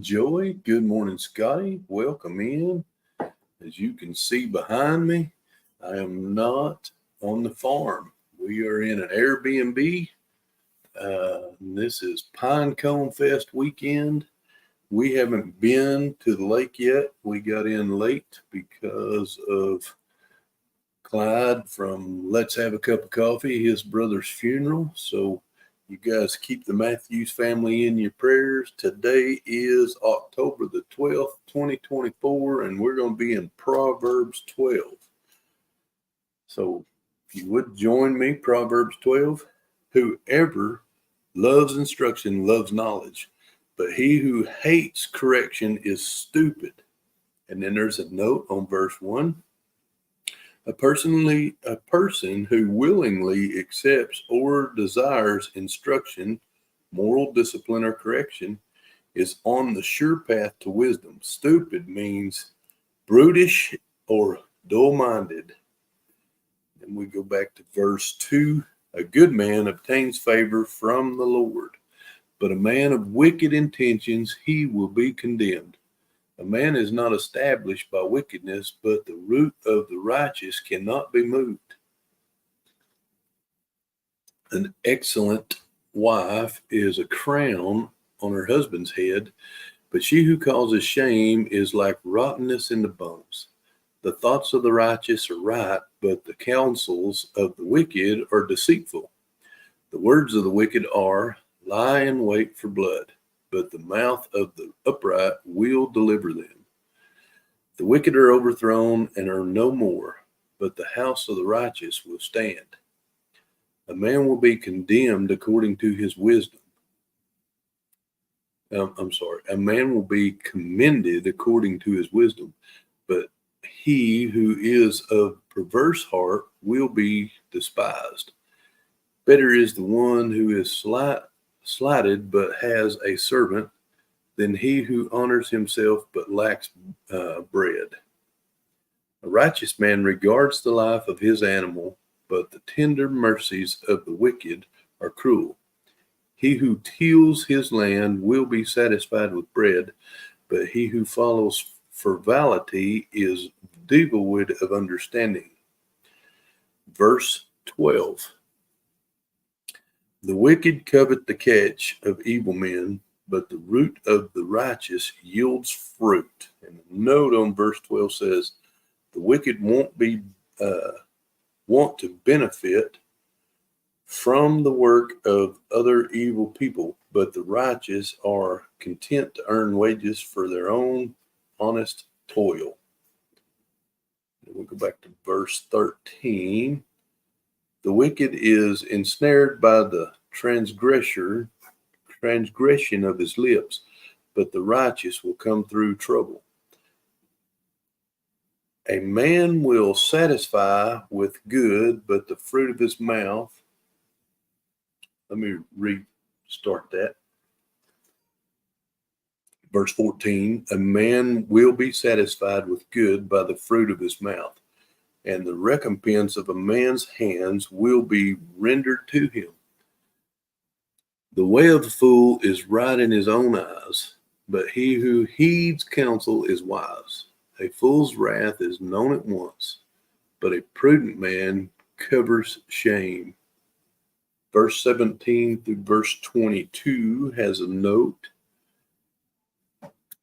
Joey. Good morning, Scotty. Welcome in. As you can see behind me, I am not on the farm. We are in an Airbnb. This is Pinecone Fest weekend. We haven't been to the lake yet. We got in late because of Clyde from Let's Have a Cup of Coffee, his brother's funeral. So you guys keep the Matthews family in your prayers. Today is October the 12th, 2024, and we're going to be in Proverbs 12. So if you would join me, Proverbs 12. Whoever loves instruction loves knowledge, but he who hates correction is stupid. And then there's a note on verse 1. A person who willingly accepts or desires instruction, moral discipline, or correction is on the sure path to wisdom. Stupid means brutish or dull-minded. And we go back to verse 2. A good man obtains favor from the Lord, but a man of wicked intentions, he will be condemned. A man is not established by wickedness, but the root of the righteous cannot be moved. An excellent wife is a crown on her husband's head, but she who causes shame is like rottenness in the bones. The thoughts of the righteous are right, but the counsels of the wicked are deceitful. The words of the wicked are, lie in wait for blood, but the mouth of the upright will deliver them. The wicked are overthrown and are no more, but the house of the righteous will stand. A man will be condemned according to his wisdom. A man will be commended according to his wisdom, but he who is of perverse heart will be despised. Better is the one who is slighted but has a servant than he who honors himself but lacks bread. A righteous man regards the life of his animal, but the tender mercies of the wicked are cruel. He who tills his land will be satisfied with bread, but he who follows frivolity is devoid of understanding. Verse 12. The wicked covet the catch of evil men, but the root of the righteous yields fruit. And the note on verse 12 says, the wicked want to benefit from the work of other evil people, but the righteous are content to earn wages for their own honest toil. And we'll go back to verse 13. The wicked is ensnared by the transgression of his lips, but the righteous will come through trouble. A man will satisfy with good, but the fruit of his mouth. Let me restart that. Verse 14, a man will be satisfied with good by the fruit of his mouth, and the recompense of a man's hands will be rendered to him. The way of the fool is right in his own eyes, but he who heeds counsel is wise. A fool's wrath is known at once, but a prudent man covers shame. Verse 17 through verse 22 has a note.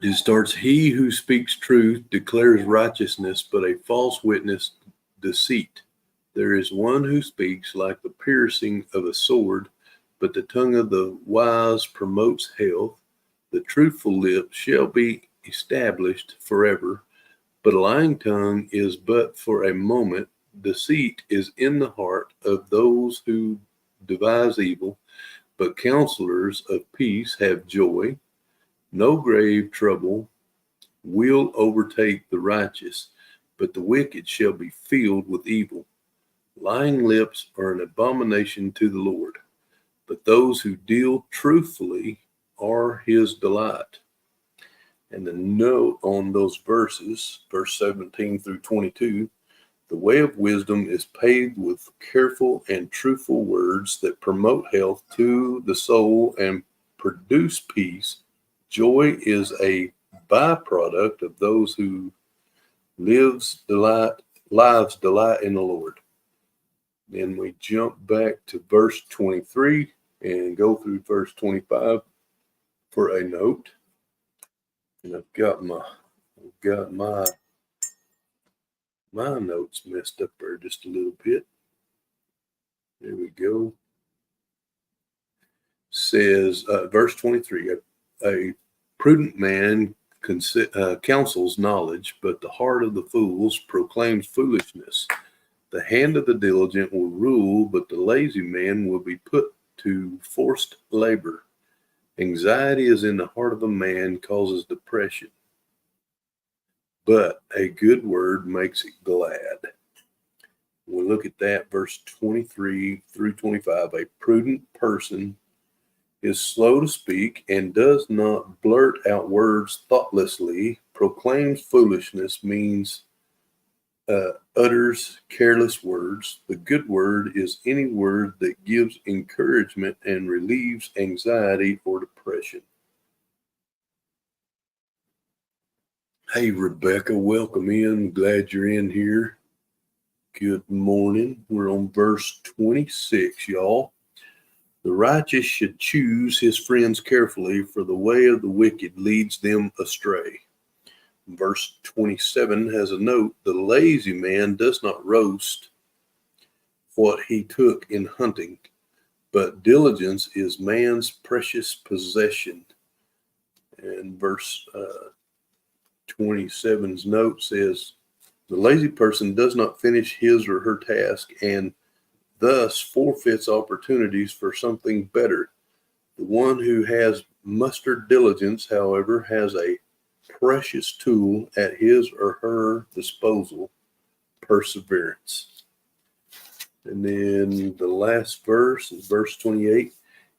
It starts, he who speaks truth declares righteousness, but a false witness deceit. There is one who speaks like the piercing of a sword, but the tongue of the wise promotes health. The truthful lip shall be established forever, but a lying tongue is but for a moment. Deceit is in the heart of those who devise evil, but counselors of peace have joy. No grave trouble will overtake the righteous, but the wicked shall be filled with evil. Lying lips are an abomination to the Lord, but those who deal truthfully are his delight. And the note on those verses, verse 17 through 22, the way of wisdom is paved with careful and truthful words that promote health to the soul and produce peace Joy is a byproduct of those who lives delight in the Lord. Then we jump back to verse 23 and go through verse 25 for a note. And I've got my notes messed up there just a little bit. There we go. Says verse 23, a prudent man counsels knowledge, but the heart of the fools proclaims foolishness. The hand of the diligent will rule, but the lazy man will be put to forced labor. Anxiety is in the heart of a man, causes depression, but a good word makes it glad. We'll look at that, verse 23 through 25. A prudent person is slow to speak and does not blurt out words thoughtlessly. Proclaims foolishness means utters careless words. The good word is any word that gives encouragement and relieves anxiety or depression. Hey, Rebecca, welcome in. Glad you're in here. Good morning. We're on verse 26, y'all. The righteous should choose his friends carefully, for the way of the wicked leads them astray. Verse 27 has a note. The lazy man does not roast what he took in hunting, but diligence is man's precious possession. And verse 27's note says, the lazy person does not finish his or her task and thus forfeits opportunities for something better. The one who has mustered diligence, however, has a precious tool at his or her disposal, perseverance. And then the last verse is verse 28.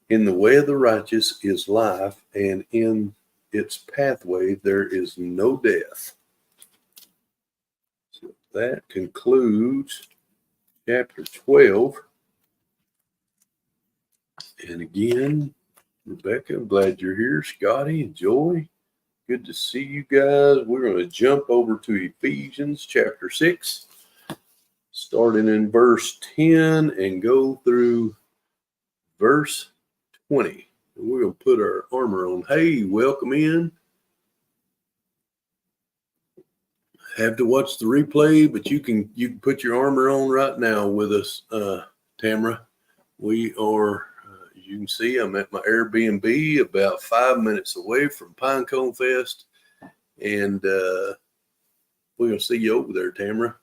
In the way of the righteous is life, and in its pathway there is no death. So that concludes chapter 12. And again, Rebecca, I'm glad you're here. Scotty and Joy, good to see you guys. We're going to jump over to Ephesians chapter 6, starting in verse 10 and go through verse 20. And we're going to put our armor on. Hey, welcome in. Have to watch the replay, but you can put your armor on right now with us, Tamara. We are, as you can see, I'm at my Airbnb about 5 minutes away from Pinecone Fest, and we're going to see you over there, Tamara,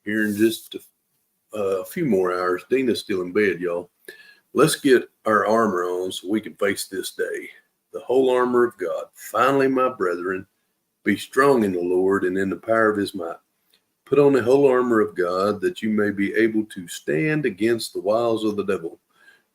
here in just a few more hours. Dina's still in bed, y'all. Let's get our armor on so we can face this day. The whole armor of God. Finally, my brethren, be strong in the Lord and in the power of his might. Put on the whole armor of God, that you may be able to stand against the wiles of the devil.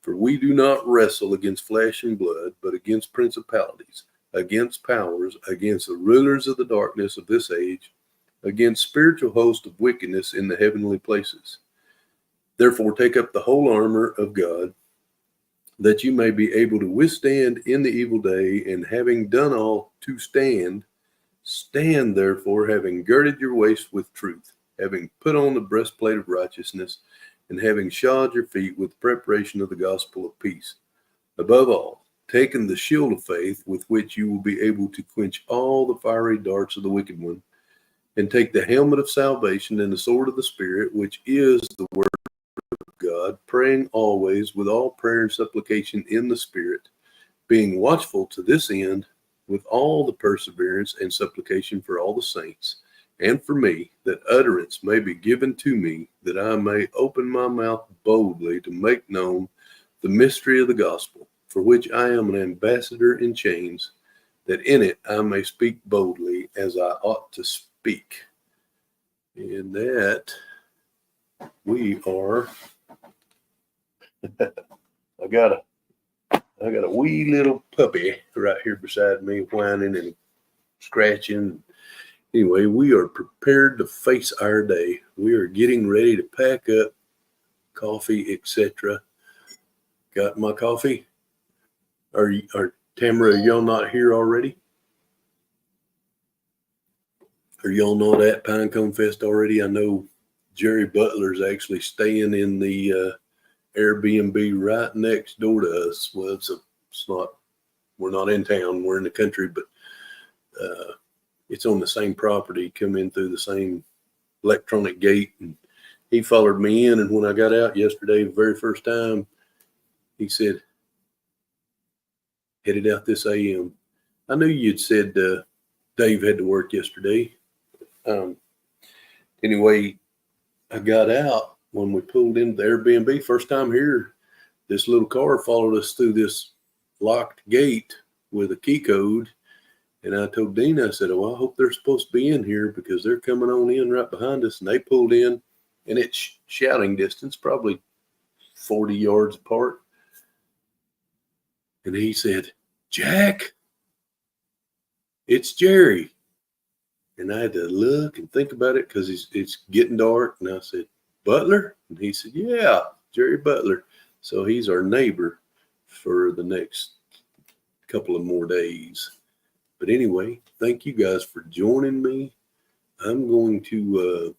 For we do not wrestle against flesh and blood, but against principalities, against powers, against the rulers of the darkness of this age, against spiritual hosts of wickedness in the heavenly places. Therefore take up the whole armor of God, that you may be able to withstand in the evil day, and having done all to stand, stand therefore, having girded your waist with truth, having put on the breastplate of righteousness, and having shod your feet with preparation of the gospel of peace. Above all, taking the shield of faith, with which you will be able to quench all the fiery darts of the wicked one, and take the helmet of salvation and the sword of the Spirit, which is the word of God, praying always with all prayer and supplication in the Spirit, being watchful to this end, with all the perseverance and supplication for all the saints, and for me, that utterance may be given to me, that I may open my mouth boldly to make known the mystery of the gospel, for which I am an ambassador in chains, that in it I may speak boldly as I ought to speak. And that we are, I got a wee little puppy right here beside me, whining and scratching. Anyway, we are prepared to face our day. We are getting ready to pack up, coffee, etc. Got my coffee? Are Tamara, are y'all not here already? Or y'all know that Pinecone Fest already? I know Jerry Butler's actually staying in the Airbnb right next door to us. Well, it's not, we're not in town, we're in the country, but it's on the same property, come in through the same electronic gate. And he followed me in, and when I got out yesterday, the very first time, he said, headed out this AM. I knew you'd said Dave had to work yesterday. Anyway, I got out when we pulled into the Airbnb. First time here, this little car followed us through this locked gate with a key code. And I told Dean, I said, oh, I hope they're supposed to be in here because they're coming on in right behind us. And they pulled in, and it's shouting distance, probably 40 yards apart. And he said, Jack, it's Jerry. And I had to look and think about it because it's getting dark. And I said, Butler? And he said, yeah, Jerry Butler. So he's our neighbor for the next couple of more days. But anyway, thank you guys for joining me. I'm going to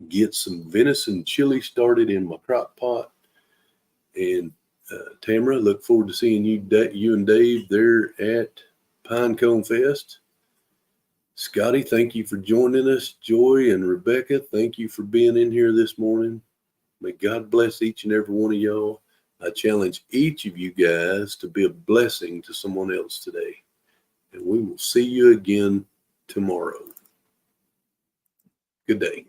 get some venison chili started in my crock pot. And Tamara, look forward to seeing you and Dave there at Pinecone Fest. Scotty, thank you for joining us. Joy and Rebecca, thank you for being in here this morning. May God bless each and every one of y'all. I challenge each of you guys to be a blessing to someone else today. And we will see you again tomorrow. Good day.